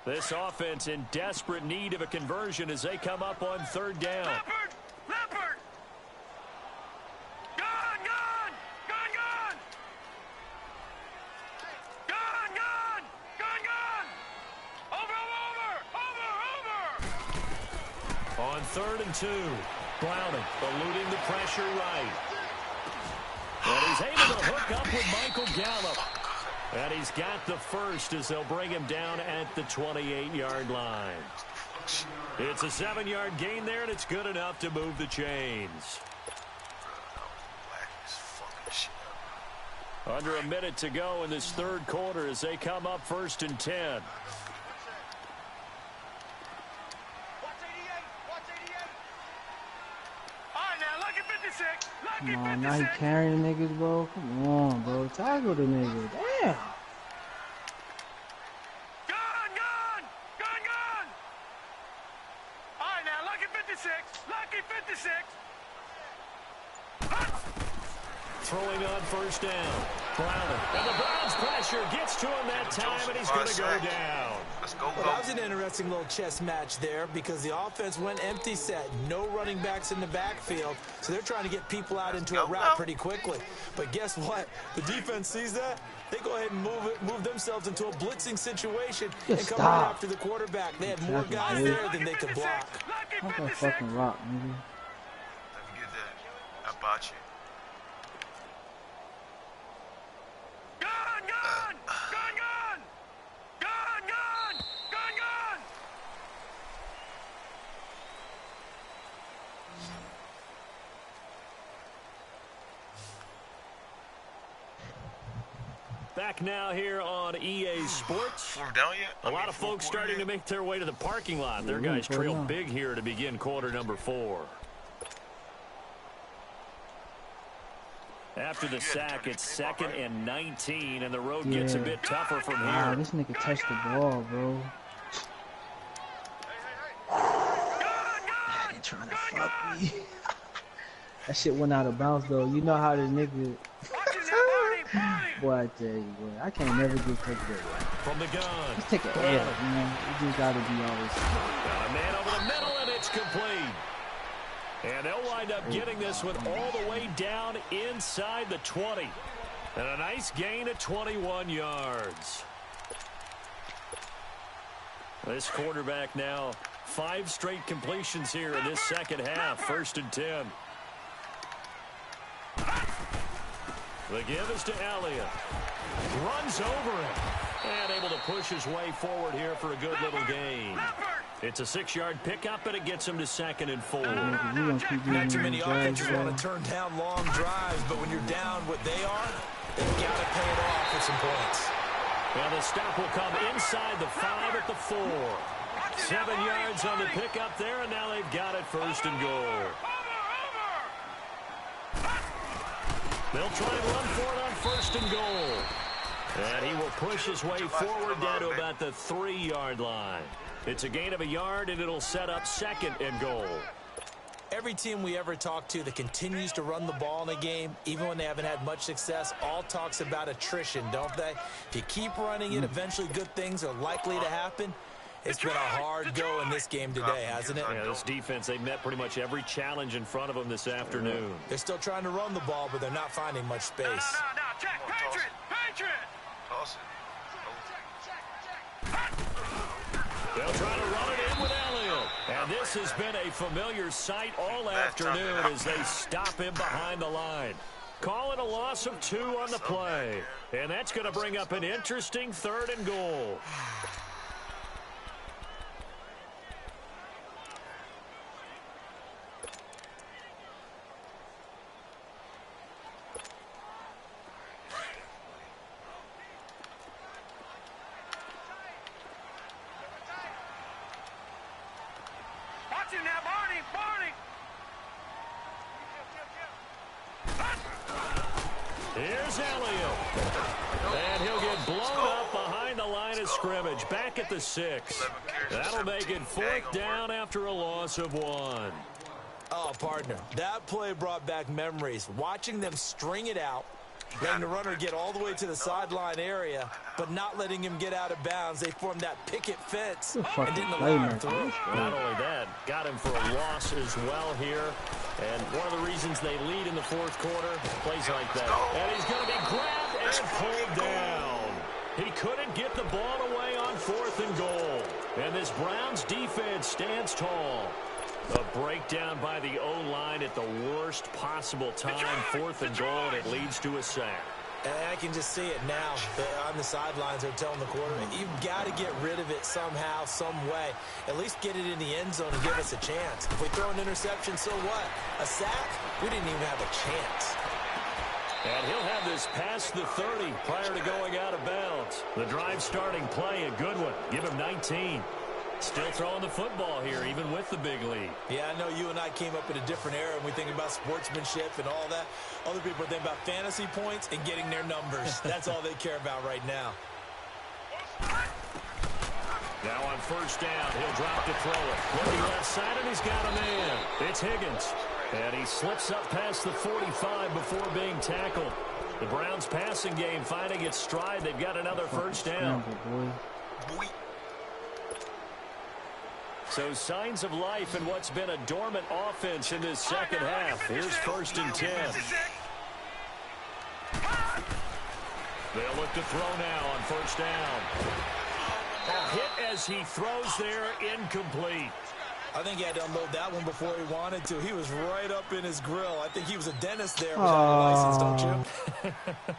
This offense in desperate need of a conversion as they come up on 3rd down. Leopard! Gone! Over! On 3rd and 2, Browning eluding the pressure right. And he's able to hook up with Michael Gallup. And he's got the first as they'll bring him down at the 28-yard line. It's a 7-yard gain there, and it's good enough to move the chains. Under a minute to go in this third quarter as they come up 1st and 10. Come on, now he carrying niggas, bro. Come on, bro. Tackle the nigga. Damn. Throwing on 1st down. Browner. And the Browns pressure gets to him that time, and he's going to go down. Let's go. Well, that was an interesting little chess match there because the offense went empty set. No running backs in the backfield, so they're trying to get people out into a route pretty quickly. But guess what? The defense sees that. They go ahead and move themselves into a blitzing situation and come right after the quarterback. They had more guys there than they could block. How can I fucking rock, nigga? Let me get that. I bought you. Back now here on EA Sports. We're down yet? A lot of folks starting to make their way to the parking lot. Their guys trail big here to begin quarter number 4. After the sack, it's 2nd and 19, and the road gets a bit tougher from here. Wow, this nigga touched the ball, bro. They trying to fuck me. That shit went out of bounds, though. You know how the nigga... Boy, I tell you, boy, I can't never get touched that. From the gun. Just take an L, man. You just gotta be always. Got a man over the middle, and it's complete. And they'll wind up getting this one all the way down inside the 20. And a nice gain of 21 yards. This quarterback now 5 straight completions here in this second half. 1st and 10. The give is to Elliott. Runs over him. And able to push his way forward here for a good little gain. It's a 6-yard pickup, and it gets him to 2nd and 4. Not too many offenses want to turn down long drives, but when you're down what they are, they've got to pay it off with some points. And the stop will come inside the 5 at the 4. 7 yards on the pickup there, and now they've got it 1st and goal. They'll try and run for it on 1st and goal. And he will push his way forward down to about the 3-yard line. It's a gain of a yard, and it'll set up 2nd and goal. Every team we ever talk to that continues to run the ball in a game, even when they haven't had much success, all talks about attrition, don't they? If you keep running it, eventually good things are likely to happen. It's been a hard go in this game today, hasn't it? Yeah, this defense, they met pretty much every challenge in front of them this afternoon. They're still trying to run the ball, but they're not finding much space. No, check, Patriot! Patriot! Toss it. They'll try to run it in with Elliott. And this has been a familiar sight all afternoon as they stop him behind the line. Call it a loss of 2 on the play. And that's going to bring up an interesting 3rd and goal. Here's Elliott. And he'll get blown up behind the line of scrimmage. Back at the 6. That'll make it 4th down after a loss of 1. Oh, partner, that play brought back memories. Watching them string it out, letting the runner get all the way to the sideline area, but not letting him get out of bounds. They formed that picket fence and didn't allow him through. Not only that, got him for a loss as well here. And one of the reasons they lead in the 4th quarter, plays like that. And he's going to be grabbed and pulled down. He couldn't get the ball away on 4th and goal. And this Browns defense stands tall. A breakdown by the O-line at the worst possible time. 4th and goal, and it leads to a sack. And I can just see it now. On the sidelines, they're telling the quarterback, you've got to get rid of it somehow, some way. At least get it in the end zone and give us a chance. If we throw an interception, so what? A sack? We didn't even have a chance. And he'll have this past the 30 prior to going out of bounds. The drive starting play, a good one. Give him 19. Still throwing the football here, even with the big lead. Yeah, I know you and I came up in a different era, and we think about sportsmanship and all that. Other people think about fantasy points and getting their numbers. That's all they care about right now. Now on first down, he'll drop to throw it. Looking left side, and he's got a man. It's Higgins. And he slips up past the 45 before being tackled. The Browns' passing game finding its stride. They've got another first down. So signs of life in what's been a dormant offense in this second half. Here's first and 10. They'll look to throw now on first down. A hit as he throws there, incomplete. I think he had to unload that one before he wanted to. He was right up in his grill. I think he was a dentist there without a license, don't you?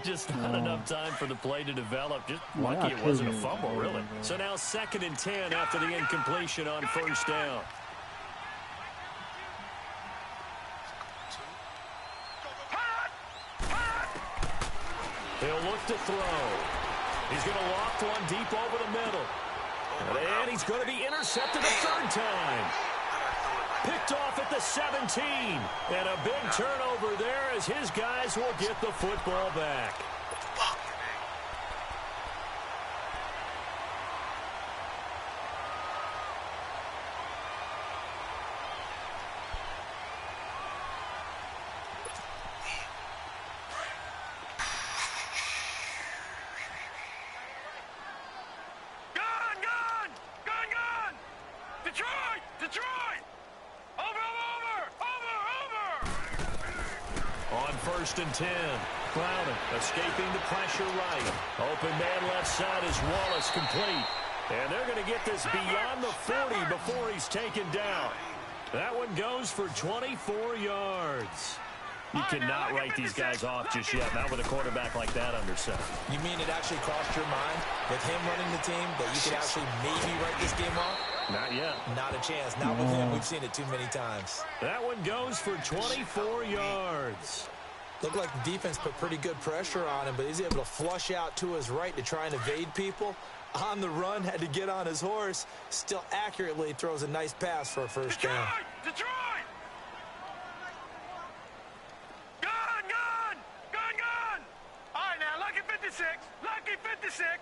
Just not enough time for the play to develop. Just lucky it wasn't a fumble, really. So now second and 10 after the incompletion on first down. He'll look to throw. He's going to loft one deep over the middle. And he's going to be intercepted a third time. Picked off at the 17. And a big turnover there as his guys will get the football back. First and 10. Crowder escaping the pressure right. Open man left side is Wallace complete. And they're going to get this beyond the 40 before he's taken down. That one goes for 24 yards. You cannot write these guys off just yet, not with a quarterback like that under center. You mean it actually crossed your mind with him running the team that you could actually maybe write this game off? Not yet. Not a chance. Not with him. We've seen it too many times. That one goes for 24 yards. Looked like the defense put pretty good pressure on him, but he's able to flush out to his right to try and evade people. On the run, had to get on his horse. Still accurately throws a nice pass for a first down. Detroit! Gun! Gun! Gun! Gun! All right, now, lucky 56. Lucky 56.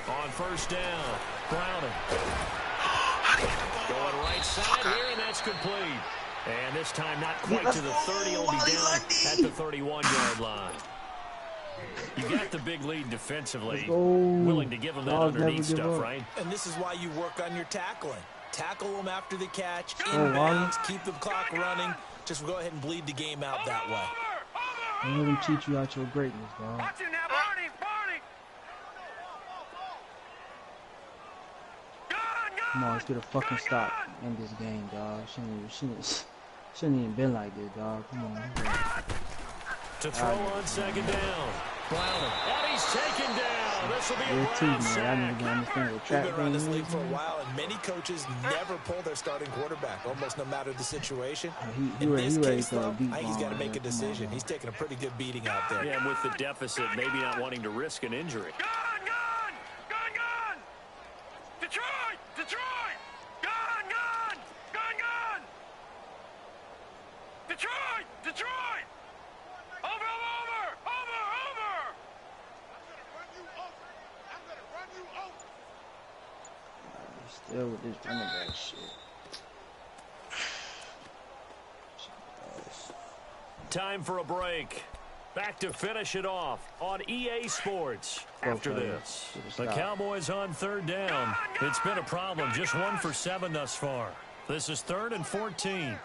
On first down, Crowder. Going right side here, and that's complete. And this time not quite to the 30. He'll be down at the 31-yard line. You got the big lead defensively. Willing to give him that underneath stuff, right? And this is why you work on your tackling. Tackle them after the catch, inbounds, keep the clock running. Just go ahead and bleed the game out that way. Let him teach you out your greatness, dog. Watch him now, Barney! Barney! Come on, let's get a fucking stop in this game, dog. Shouldn't even been like this, dog. Come on. To throw on second down. Clowney. And he's taken down. This will be a Brown sack. We've been around this league for a while, and many coaches never pull their starting quarterback, almost no matter the situation. In this case, though, I think he's got to make a decision. He's taking a pretty good beating out there. Yeah, and with the deficit, maybe not wanting to risk an injury. Gun! Gun! Gun! Gun! Detroit! Detroit! Gun! Gun! Gun! Gun! Detroit! Detroit! Over! Over! Over! Over! I'm gonna run you over! Still with this running back shit. Time for a break. Back to finish it off on EA Sports after this. The Cowboys on third down. It's been a problem. Just 1 for 7 thus far. This is 3rd and 14.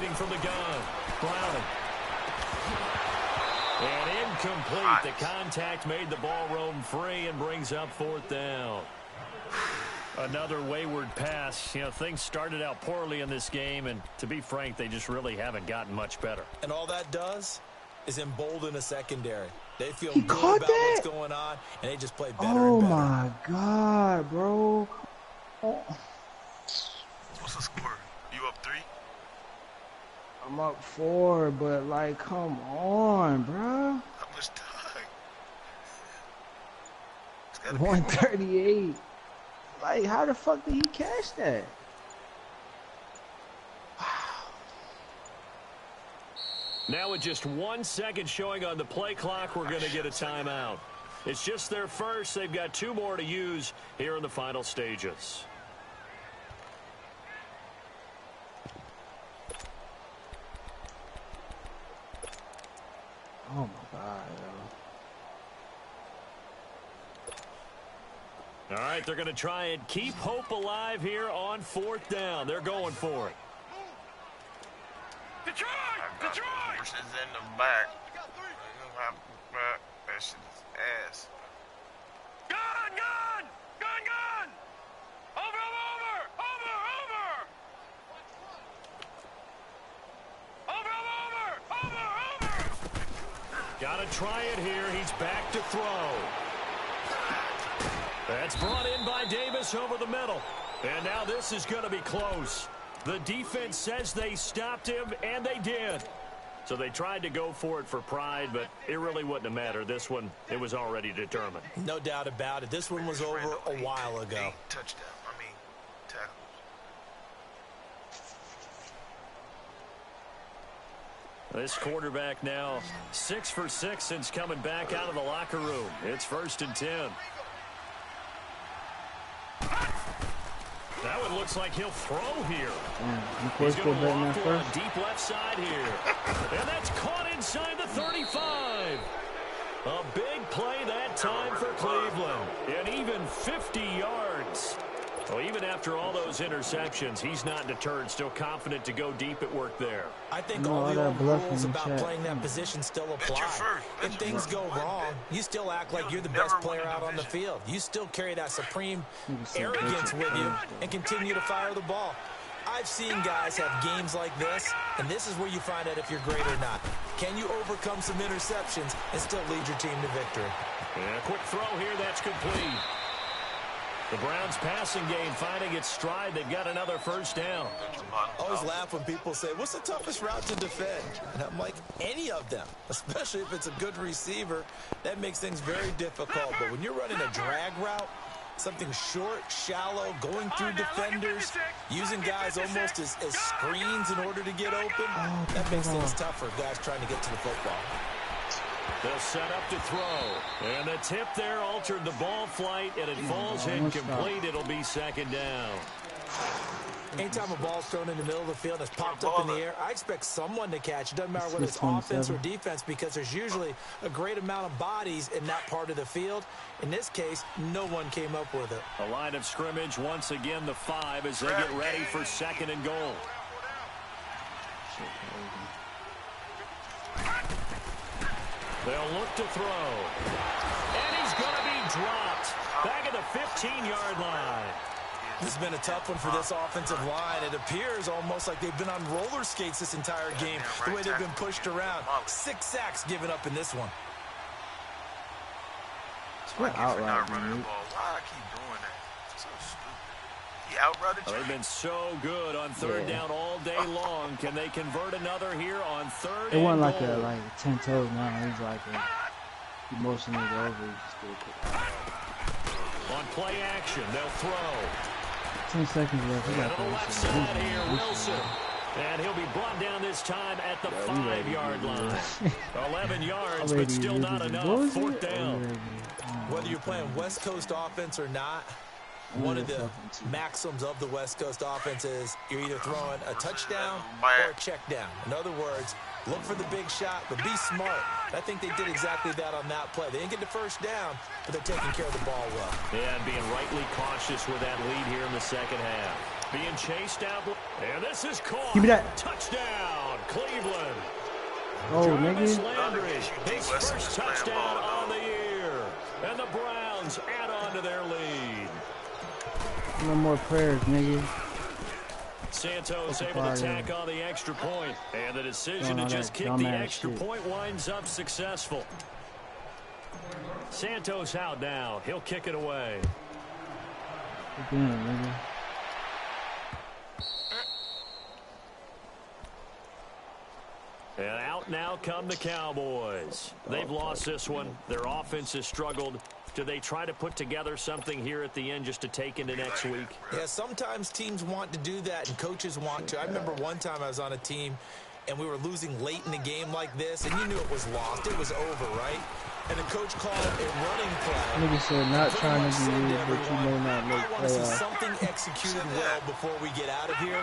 waiting from the gun. Browning. And incomplete. The contact made the ball roam free and brings up 4th down. Another wayward pass. You know, things started out poorly in this game, and to be frank, they just really haven't gotten much better. And all that does is embolden a secondary. They feel good about what's going on, and they just play better and better. Oh, my God, bro. Oh. What's the score? You up 3? I'm up 4, but, like, come on, bro. How much time? 138. Like, how the fuck did he catch that? Now with just 1 second showing on the play clock, we're going to get a timeout. It's just their first. They've got 2 more to use here in the final stages. Oh, my God, yo. All right, they're going to try and keep hope alive here on 4th down. They're going for it. Detroit! Detroit! Horses in the back. That shit is ass. Gun! Gun! Gun! Gun! Over! Over! Over! Over! Over! Over! Over! Over! Got to try it here. He's back to throw. That's brought in by Davis over the middle. And now this is going to be close. The defense says they stopped him, and they did. So they tried to go for it for pride, but it really wouldn't have mattered. This one, it was already determined. No doubt about it. This one was over a while ago. Touchdown. Tackles. This quarterback now 6 for 6 since coming back out of the locker room. It's 1st and 10. That one looks like he'll throw here. He's going to walk for a deep left side here. And that's caught inside the 35. A big play that time for Cleveland. And even 50 yards. Well, even after all those interceptions, he's not deterred, still confident to go deep at work there. I think all the old rules about playing that position still apply. If things go wrong, you still act like you're the best player out on the field. You still carry that supreme arrogance with you and continue to fire the ball. I've seen guys have games like this, and this is where you find out if you're great or not. Can you overcome some interceptions and still lead your team to victory? Yeah, quick throw here, that's complete. The Browns passing game finding its stride. They've got another 1st down. I always laugh when people say, what's the toughest route to defend? And I'm like, any of them, especially if it's a good receiver. That makes things very difficult. But when you're running a drag route, something short, shallow, going through defenders, using guys almost as screens in order to get open, that makes things tough for guys trying to get to the football. They'll set up to throw. And the tip there altered the ball flight, and it falls incomplete. It'll be 2nd down. Anytime a ball's thrown in the middle of the field and it's popped up in the air, I expect someone to catch. It doesn't matter whether it's offense or defense, because there's usually a great amount of bodies in that part of the field. In this case, no one came up with it. A line of scrimmage, once again the 5 as they get ready for 2nd and goal. They'll look to throw. And he's going to be dropped. Back at the 15-yard line. This has been a tough one for this offensive line. It appears almost like they've been on roller skates this entire game, the way they've been pushed around. 6 sacks given up in this one. What outright, Why I keep doing that? It's so stupid. He outrouted you. They've been so good on 3rd down all day long. Can they convert another here on 3rd? It wasn't like a 10 toes now. He's like he motioned it over. He just did it. On play action, they'll throw. 10 seconds left. And to the left side here, Wilson. And he'll be brought down this time at the 5-yard line. 11 yards, but still not enough. 4th down. Whether you're playing West Coast offense or not, one of the maxims of the West Coast offense is you're either throwing a touchdown or a check down. In other words, look for the big shot, but be smart. I think they did exactly that on that play. They didn't get the 1st down, but they're taking care of the ball well. Yeah, and being rightly cautious with that lead here in the 2nd half. Being chased out, and this is caught. Give me that. Touchdown. Cleveland. Oh, Jarvis nigga. Landry, his first touchdown on the year. And the Browns add on to their lead. No more prayers, nigga. Santos able to tack on the extra point, and the decision to just kick the extra point winds up successful. Santos out now. He'll kick it away. Again, nigga. And out now come the Cowboys. They've lost this one. Their offense has struggled. Do they try to put together something here at the end just to take into next week? Yeah, sometimes teams want to do that and coaches want to. I remember one time I was on a team and we were losing late in the game like this, and you knew it was lost. It was over, right? And the coach called a running play. Nigga said not trying to be rude, but you may not make I want to see something executed well before we get out of here.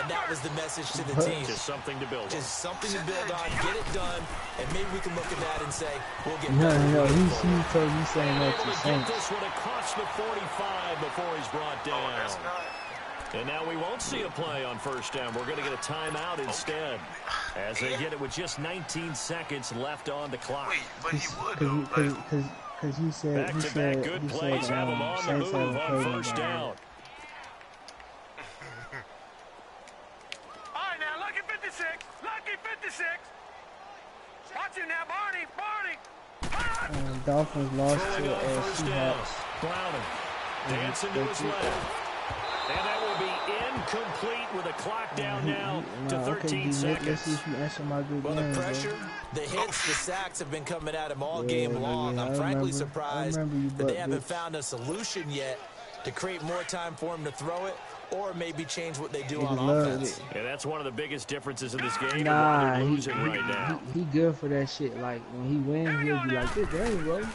And that was the message to the team. Just something to build on. Just something to build on, get it done, and maybe we can look at that and say, we'll get No, he's told you saying that to Saints. This would have cost the 45 before he's brought down. And now we won't see a play on first down. We're going to get a timeout instead, as they get it with just 19 seconds left on the clock. But he would, though. Because he said, back-to-back good plays have him on the move on first down. All right, now, lucky 56. Lucky 56. Watch it now, Barney. Dolphins lost to First down. Seahawks. Browning dancing to his left. And that will be incomplete with a clock down now to 13 seconds. Let's see if you answer my good Well, the game, pressure, the hits, the sacks have been coming at him all game long. I'm frankly surprised that they haven't found a solution yet to create more time for him to throw it or maybe change what they do on offense. Yeah, that's one of the biggest differences in this game. Nah, they're losing right now. He good for that shit. Like, when he wins, he'll be like, there you go.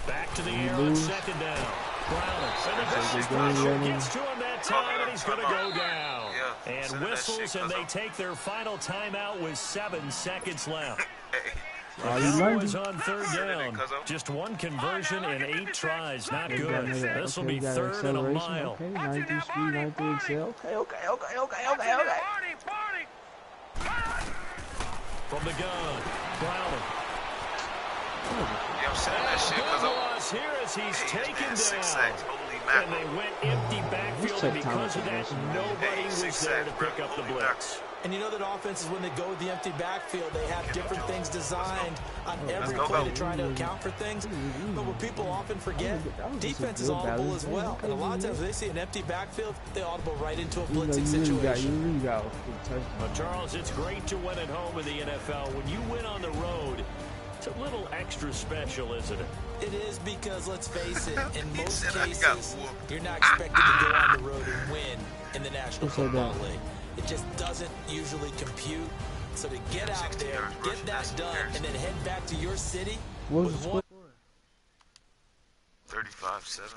Back to the air on second down. Browning. And the Browns pressure gets to him that time, and he's going to go down. And whistles, and they take their final timeout with 7 seconds left. The Cowboys on third down. Just one conversion in 8 tries. Not good. This will be third and a mile. Okay, 93 speed, 93 excel. Okay. Barney. From the gun, Browning. I'm saying that shit because here as he's taken down. Holy And they went empty backfield, and because of that, nobody was there to pick up the blitz. And you know that offenses, when they go with the empty backfield, they have different things designed on every play to try to account for things. But what people often forget, defense is audible as well. And a lot of times when they see an empty backfield, they audible right into a blitzing situation. But Charles, it's great to win at home in the NFL. When you win on the road, it's a little extra special, isn't it? It is, because let's face it, in most cases, you're not expected to go on the road and win in the National Football League. It just doesn't usually compute. So to get out there, get that done, and then head back to your city with 35-7.